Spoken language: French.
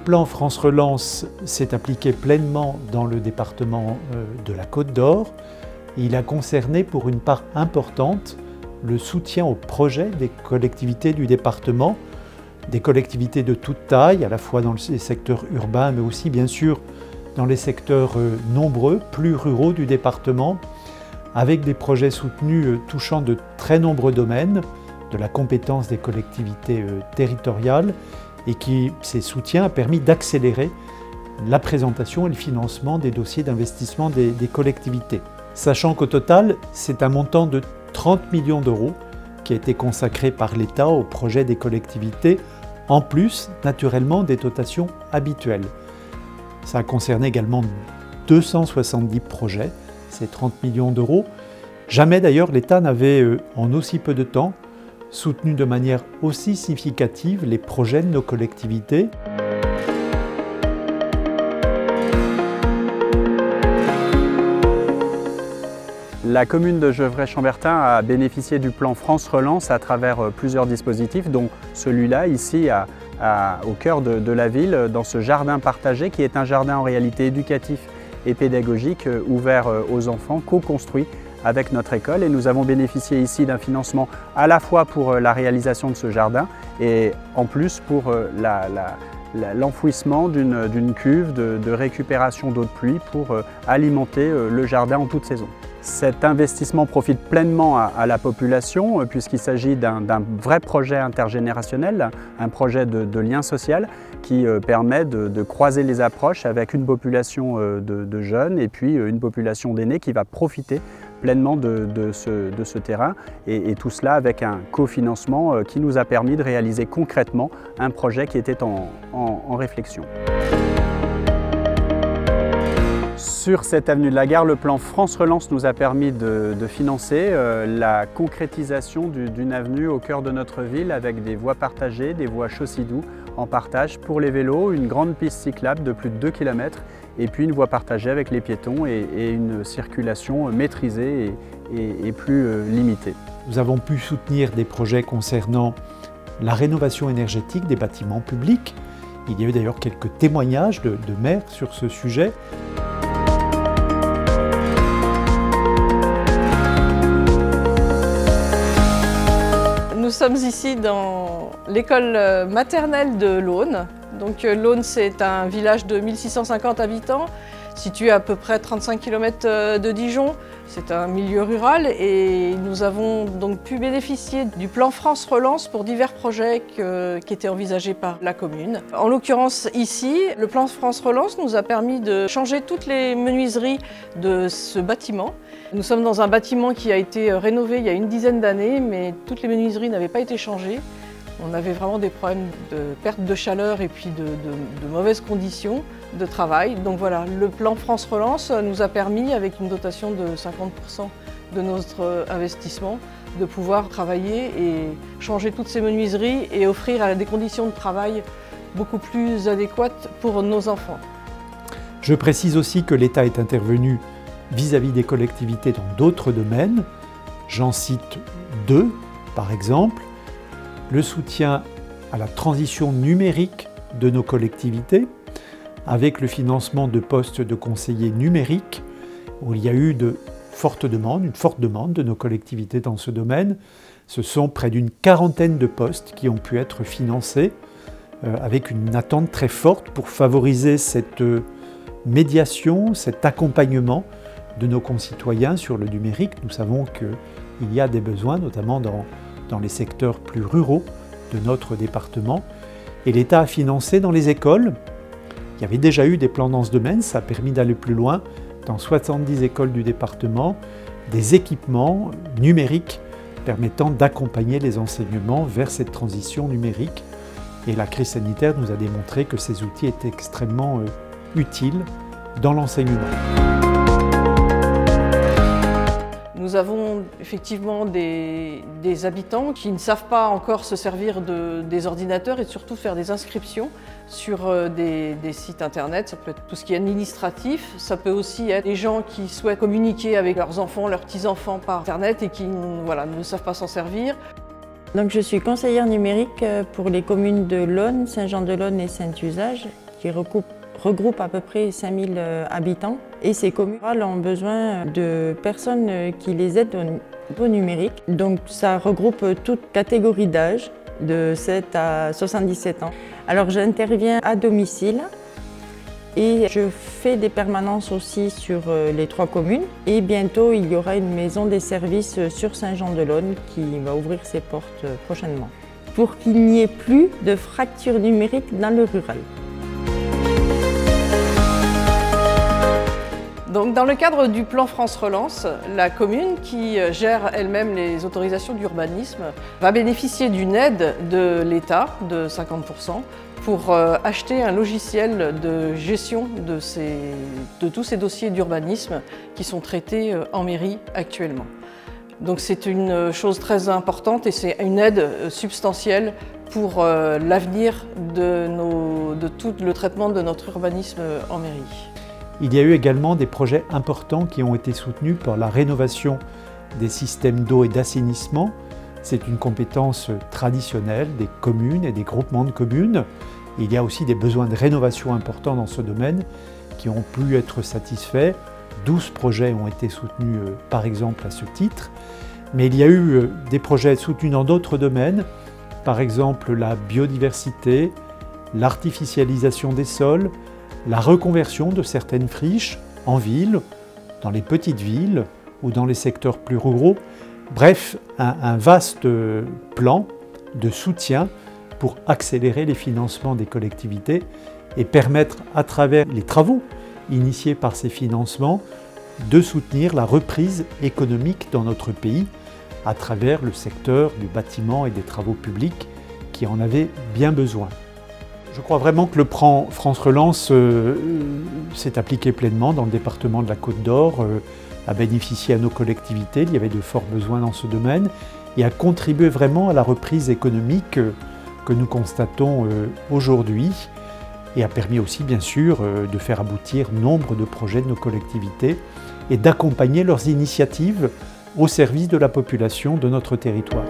plan France Relance s'est appliqué pleinement dans le département de la Côte d'Or. Il a concerné pour une part importante le soutien aux projets des collectivités du département, des collectivités de toute taille, à la fois dans les secteurs urbains, mais aussi bien sûr dans les secteurs nombreux, plus ruraux du département, avec des projets soutenus touchant de très nombreux domaines, de la compétence des collectivités territoriales, et ces soutiens ont permis d'accélérer la présentation et le financement des dossiers d'investissement des collectivités. Sachant qu'au total, c'est un montant de 30 millions d'euros qui a été consacré par l'État au projet des collectivités, en plus naturellement des dotations habituelles. Ça a concerné également 270 projets, ces 30 millions d'euros. Jamais d'ailleurs l'État n'avait, en aussi peu de temps, soutenu de manière aussi significative les projets de nos collectivités. La commune de Gevrey-Chambertin a bénéficié du plan France Relance à travers plusieurs dispositifs, dont celui-là, ici, au cœur de la ville, dans ce jardin partagé, qui est un jardin en réalité éducatif et pédagogique, ouvert aux enfants, co-construit avec notre école. Et nous avons bénéficié ici d'un financement à la fois pour la réalisation de ce jardin et en plus pour l'enfouissement d'une cuve de récupération d'eau de pluie pour alimenter le jardin en toute saison. Cet investissement profite pleinement à la population puisqu'il s'agit d'un vrai projet intergénérationnel, un projet de lien social qui permet de croiser les approches avec une population de jeunes et puis une population d'aînés qui va profiter pleinement de ce terrain et tout cela avec un cofinancement qui nous a permis de réaliser concrètement un projet qui était en réflexion. Sur cette avenue de la Gare, le plan France Relance nous a permis de financer la concrétisation d'une avenue au cœur de notre ville avec des voies partagées, des voies chaussées-doux en partage pour les vélos, une grande piste cyclable de plus de 2 km et puis une voie partagée avec les piétons et une circulation maîtrisée et plus limitée. Nous avons pu soutenir des projets concernant la rénovation énergétique des bâtiments publics. Il y a eu d'ailleurs quelques témoignages de maires sur ce sujet. Nous sommes ici dans l'école maternelle de l'Aune. Donc l'Aune, c'est un village de 1650 habitants, situé à peu près 35 km de Dijon. C'est un milieu rural et nous avons donc pu bénéficier du plan France Relance pour divers projets qui étaient envisagés par la commune. En l'occurrence ici, le plan France Relance nous a permis de changer toutes les menuiseries de ce bâtiment. Nous sommes dans un bâtiment qui a été rénové il y a une dizaine d'années, mais toutes les menuiseries n'avaient pas été changées. On avait vraiment des problèmes de perte de chaleur et puis de mauvaises conditions de travail. Donc voilà, le plan France Relance nous a permis, avec une dotation de 50% de notre investissement, de pouvoir travailler et changer toutes ces menuiseries et offrir des conditions de travail beaucoup plus adéquates pour nos enfants. Je précise aussi que l'État est intervenu vis-à-vis des collectivités dans d'autres domaines. J'en cite deux, par exemple. Le soutien à la transition numérique de nos collectivités, avec le financement de postes de conseillers numériques, où il y a eu une forte demande de nos collectivités dans ce domaine. Ce sont près d'une quarantaine de postes qui ont pu être financés, avec une attente très forte pour favoriser cette médiation, cet accompagnement de nos concitoyens sur le numérique. Nous savons qu'il y a des besoins, notamment dans les secteurs plus ruraux de notre département. Et l'État a financé dans les écoles. Il y avait déjà eu des plans dans ce domaine, ça a permis d'aller plus loin dans 70 écoles du département, des équipements numériques permettant d'accompagner les enseignements vers cette transition numérique. Et la crise sanitaire nous a démontré que ces outils étaient extrêmement utiles dans l'enseignement. Nous avons effectivement des habitants qui ne savent pas encore se servir des ordinateurs et surtout faire des inscriptions sur des sites internet. Ça peut être tout ce qui est administratif, ça peut aussi être des gens qui souhaitent communiquer avec leurs enfants, leurs petits-enfants par internet et qui ne savent pas s'en servir. Donc, je suis conseillère numérique pour les communes de l'Aune, Saint-Jean-de-Laune et Saint-Usage. qui regroupe à peu près 5000 habitants. Et ces communes ont besoin de personnes qui les aident au niveau numérique. Donc ça regroupe toute catégorie d'âge, de 7 à 77 ans. Alors j'interviens à domicile et je fais des permanences aussi sur les 3 communes. Et bientôt il y aura une maison des services sur Saint-Jean-de-Laune qui va ouvrir ses portes prochainement, pour qu'il n'y ait plus de fracture numérique dans le rural. Donc, dans le cadre du plan France Relance, la commune, qui gère elle-même les autorisations d'urbanisme, va bénéficier d'une aide de l'État de 50% pour acheter un logiciel de gestion de tous ces dossiers d'urbanisme qui sont traités en mairie actuellement. Donc c'est une chose très importante et c'est une aide substantielle pour l'avenir de tout le traitement de notre urbanisme en mairie. Il y a eu également des projets importants qui ont été soutenus pour la rénovation des systèmes d'eau et d'assainissement. C'est une compétence traditionnelle des communes et des groupements de communes. Il y a aussi des besoins de rénovation importants dans ce domaine qui ont pu être satisfaits. 12 projets ont été soutenus par exemple à ce titre. Mais il y a eu des projets soutenus dans d'autres domaines, par exemple la biodiversité, l'artificialisation des sols, la reconversion de certaines friches en ville, dans les petites villes ou dans les secteurs plus ruraux. Bref, un vaste plan de soutien pour accélérer les financements des collectivités et permettre, à travers les travaux initiés par ces financements, de soutenir la reprise économique dans notre pays à travers le secteur du bâtiment et des travaux publics qui en avait bien besoin. Je crois vraiment que le plan France Relance s'est appliqué pleinement dans le département de la Côte d'Or, a bénéficié à nos collectivités, il y avait de forts besoins dans ce domaine, et a contribué vraiment à la reprise économique que nous constatons aujourd'hui, et a permis aussi bien sûr de faire aboutir nombre de projets de nos collectivités et d'accompagner leurs initiatives au service de la population de notre territoire.